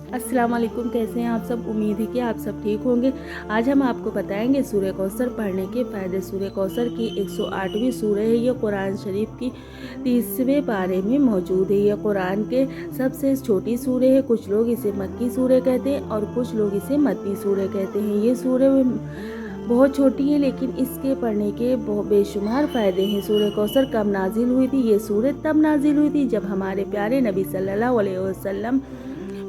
अस्सलाम वालेकुम। कैसे हैं आप सब? उम्मीद है कि आप सब ठीक होंगे। आज हम आपको बताएंगे सूरह कौसर पढ़ने के फ़ायदे। सूरह कौसर की 108वीं सूरह है। यह कुरान शरीफ की 30वें पारे में मौजूद है। यह कुरान के सबसे छोटी सूरह है। कुछ लोग इसे मक्की सूरह कहते हैं और कुछ लोग इसे मदनी सूरह कहते हैं। ये सूरह बहुत छोटी है लेकिन इसके पढ़ने के बेशुमार फ़ायदे हैं। सूरह कौसर कब नाजिल हुई थी? ये सूरह तब नाजिल हुई थी जब हमारे प्यारे नबी सल्लल्लाहु अलैहि वसल्लम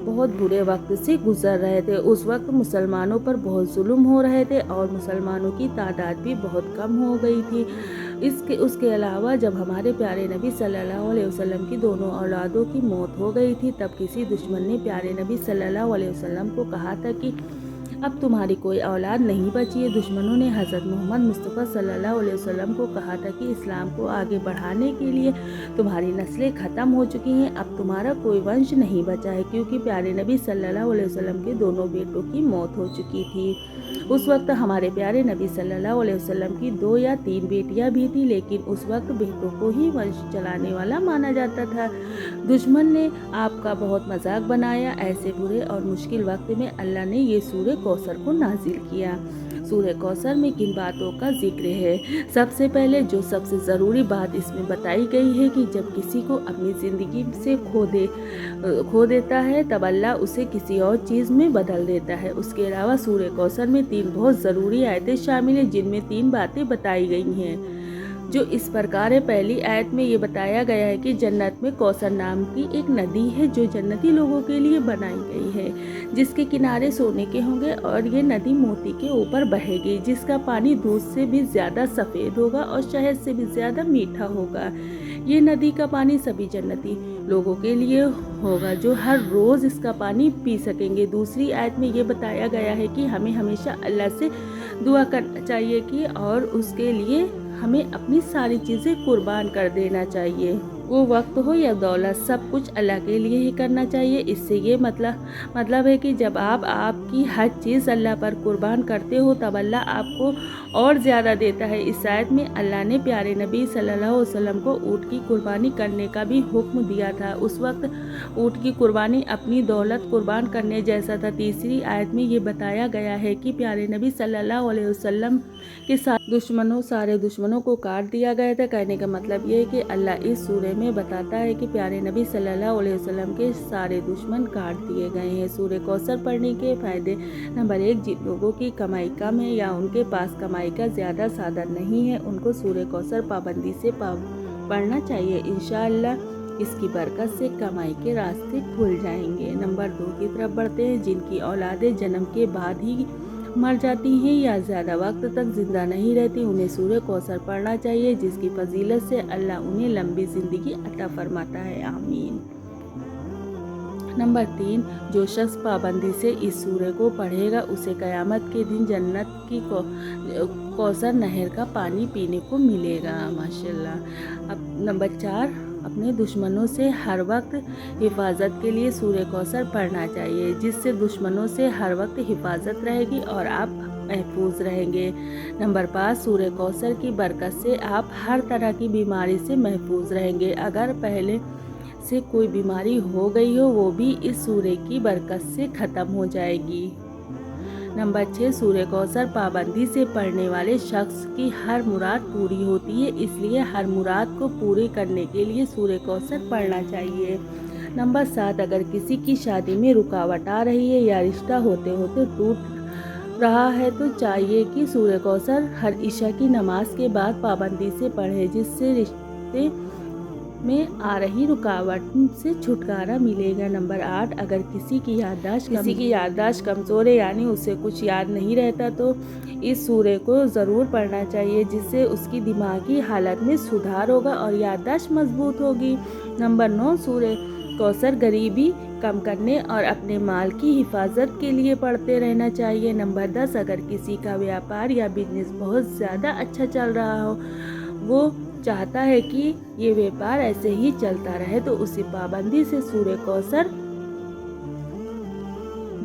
बहुत बुरे वक्त से गुजर रहे थे। उस वक्त मुसलमानों पर बहुत जुल्म हो रहे थे और मुसलमानों की तादाद भी बहुत कम हो गई थी। उसके अलावा जब हमारे प्यारे नबी सल्लल्लाहु अलैहि वसल्लम की दोनों औलादों की मौत हो गई थी, तब किसी दुश्मन ने प्यारे नबी सल्लल्लाहु अलैहि वसल्लम को कहा था कि अब तुम्हारी कोई औलाद नहीं बची है। दुश्मनों ने हज़रत मोहम्मद मुस्तफ़ा सल्लल्लाहु अलैहि वसल्लम को कहा था कि इस्लाम को आगे बढ़ाने के लिए तुम्हारी नस्लें ख़त्म हो चुकी हैं, अब तुम्हारा कोई वंश नहीं बचा है, क्योंकि प्यारे नबी सल्लल्लाहु अलैहि वसल्लम के दोनों बेटों की मौत हो चुकी थी। उस वक्त हमारे प्यारे नबी सल्लल्लाहु अलैहि वसल्लम की 2 या 3 बेटियां भी थी, लेकिन उस वक्त बेटों को ही वंश चलाने वाला माना जाता था। दुश्मन ने आपका बहुत मजाक बनाया। ऐसे बुरे और मुश्किल वक्त में अल्लाह ने ये सूरह कौसर को नाजिल किया। सूरह कौसर में किन बातों का जिक्र है? सबसे पहले जो सबसे ज़रूरी बात इसमें बताई गई है कि जब किसी को अपनी ज़िंदगी से खो देता है तब अल्लाह उसे किसी और चीज़ में बदल देता है। उसके अलावा सूरह कौसर में 3 बहुत ज़रूरी आयतें शामिल हैं, जिनमें 3 बातें बताई गई हैं जो इस प्रकार है। पहली आयत में ये बताया गया है कि जन्नत में कौसर नाम की एक नदी है जो जन्नती लोगों के लिए बनाई गई है, जिसके किनारे सोने के होंगे और ये नदी मोती के ऊपर बहेगी, जिसका पानी दूध से भी ज़्यादा सफ़ेद होगा और शहद से भी ज़्यादा मीठा होगा। ये नदी का पानी सभी जन्नती लोगों के लिए होगा जो हर रोज़ इसका पानी पी सकेंगे। दूसरी आयत में ये बताया गया है कि हमें हमेशा अल्लाह से दुआ करना चाहिए कि और उसके लिए हमें अपनी सारी चीज़ें कुर्बान कर देना चाहिए। वो वक्त हो या दौलत, सब कुछ अल्लाह के लिए ही करना चाहिए। इससे ये मतलब है कि जब आप आपकी हर चीज़ अल्लाह पर कुर्बान करते हो तब अल्लाह आपको और ज़्यादा देता है। इस आयत में अल्लाह ने प्यारे नबी सल्लल्लाहु अलैहि वसल्लम को ऊँट की कुर्बानी करने का भी हुक्म दिया था। उस वक्त ऊँट की कुर्बानी अपनी दौलत कुर्बान करने जैसा था। तीसरी आयत में ये बताया गया है कि प्यारे नबी सल्लल्लाहु अलैहि वसल्लम के सारे दुश्मनों को काट दिया गया था। कहने का मतलब ये है कि अल्लाह इस सूरह में बताता है कि प्यारे नबी सल्लल्लाहु अलैहि वसल्लम के सारे दुश्मन काट दिए गए हैं। सूरह कौसर पढ़ने के फ़ायदे। नंबर 1, जिन लोगों की कमाई कम है या उनके पास कमाई का ज़्यादा साधन नहीं है, उनको सूरह कौसर पाबंदी से पढ़ना चाहिए। इंशाअल्लाह इसकी बरकत से कमाई के रास्ते खुल जाएंगे। नंबर 2 की तरफ बढ़ते हैं। जिनकी औलादें जन्म के बाद ही मर जाती हैं या ज़्यादा वक्त तक ज़िंदा नहीं रहती, उन्हें सूरह कौसर पढ़ना चाहिए, जिसकी फजीलत से अल्लाह उन्हें लंबी ज़िंदगी अता फरमाता है। आमीन। नंबर 3, जो शख्स पाबंदी से इस सूरह को पढ़ेगा उसे क़यामत के दिन जन्नत की कौसर नहर का पानी पीने को मिलेगा। माशाल्लाह। अब नंबर 4, अपने दुश्मनों से हर वक्त हिफाजत के लिए सूरह कौसर पढ़ना चाहिए, जिससे दुश्मनों से हर वक्त हिफाजत रहेगी और आप महफूज रहेंगे। नंबर 5, सूरह कौसर की बरकत से आप हर तरह की बीमारी से महफूज रहेंगे। अगर पहले से कोई बीमारी हो गई हो वो भी इस सूरह की बरकत से ख़त्म हो जाएगी। नंबर 6, सूरह कौसर पाबंदी से पढ़ने वाले शख्स की हर मुराद पूरी होती है, इसलिए हर मुराद को पूरी करने के लिए सूरह कौसर पढ़ना चाहिए। नंबर 7, अगर किसी की शादी में रुकावट आ रही है या रिश्ता होते होते टूट रहा है तो चाहिए कि सूरह कौसर हर इशा की नमाज के बाद पाबंदी से पढ़े, जिससे रिश्ते में आ रही रुकावट से छुटकारा मिलेगा। नंबर 8, अगर किसी की याददाश्त कमज़ोर है यानी उसे कुछ याद नहीं रहता तो इस सूरह को ज़रूर पढ़ना चाहिए, जिससे उसकी दिमागी हालत में सुधार होगा और याददाश्त मजबूत होगी। नंबर 9, सूरह कौसर गरीबी कम करने और अपने माल की हिफाजत के लिए पढ़ते रहना चाहिए। नंबर 10, अगर किसी का व्यापार या बिजनेस बहुत ज़्यादा अच्छा चल रहा हो, वो चाहता है कि ये व्यापार ऐसे ही चलता रहे, तो उसे पाबंदी से सूरह कौसर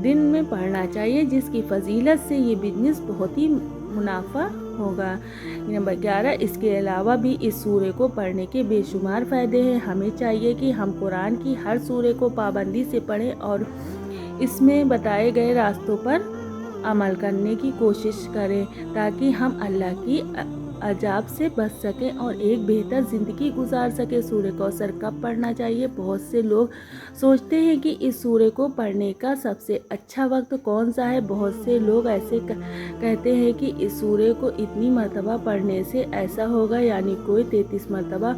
दिन में पढ़ना चाहिए, जिसकी फजीलत से ये बिजनेस बहुत ही मुनाफा होगा। नंबर 11, इसके अलावा भी इस सूरह को पढ़ने के बेशुमार फ़ायदे हैं। हमें चाहिए कि हम कुरान की हर सूरह को पाबंदी से पढ़ें और اس میں بتائے گئے راستوں پر عمل کرنے کی کوشش کریں تاکہ ہم اللہ کی عذاب سے بچ سکیں اور ایک بہتر زندگی گزار سکیں۔ سورہ کوثر کب پڑھنا چاہیے؟ بہت سے لوگ سوچتے ہیں کہ اس سورہ کو پڑھنے کا سب سے اچھا وقت کون سا ہے۔ بہت سے لوگ ایسے کہتے ہیں کہ اس سورہ کو اتنی مرتبہ پڑھنے سے ایسا ہوگا، یعنی کوئی 33 مرتبہ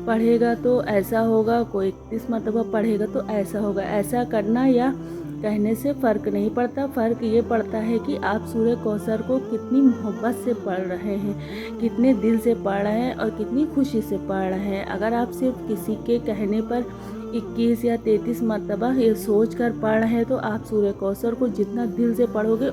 پڑھے گا تو ایسا ہوگا، کوئی 31 مرتبہ پڑھے گا تو ایسا ہوگا۔ ایسا کرنا یا کہنے سے فرق نہیں پڑتا، فرق یہ پڑتا ہے کہ آپ سورہ کوثر کو کتنی محبت سے پڑھ رہے ہیں، کتنے دل سے پڑھ رہے ہیں اور کتنی خوشی سے پڑھ رہے ہیں۔ اگر آپ صرف کسی کے کہنے پر 21 یا 33 مرتبہ یہ سوچ کر پڑھ رہے ہیں تو آپ سورہ کوثر کو جتنا دل سے پڑھو گے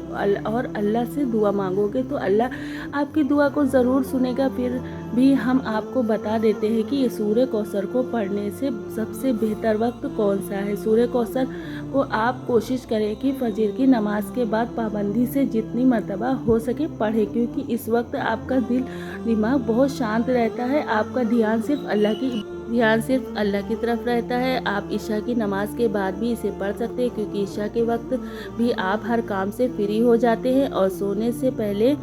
اور اللہ سے دعا مانگو گے تو اللہ آپ کی دعا کو ضرور سنے گا۔ پھر بھی ہم آپ کو بتا دیتے ہیں کہ یہ سورہ کوثر کو پڑھنے سے سب سے بہتر وقت کون سا ہے۔ سورہ کوثر کو آپ کوشش کریں کہ فجر کی نماز کے بعد پابندی سے جتنی مرتبہ ہو سکے پڑھیں، کیونکہ اس وقت آپ کا دل دماغ بہت شانت رہتا ہے، آپ کا دھیان صرف اللہ کی طرف رہتا ہے۔ آپ عشاء کی نماز کے بعد بھی اسے پڑھ سکتے ہیں، کیونکہ عشاء کے وقت بھی آپ ہر کام سے فری ہو جاتے ہیں اور سونے سے پہلے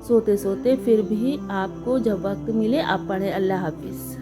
سوتے پھر بھی آپ کو جب وقت ملے آپ پڑھیں۔ اللہ حافظ۔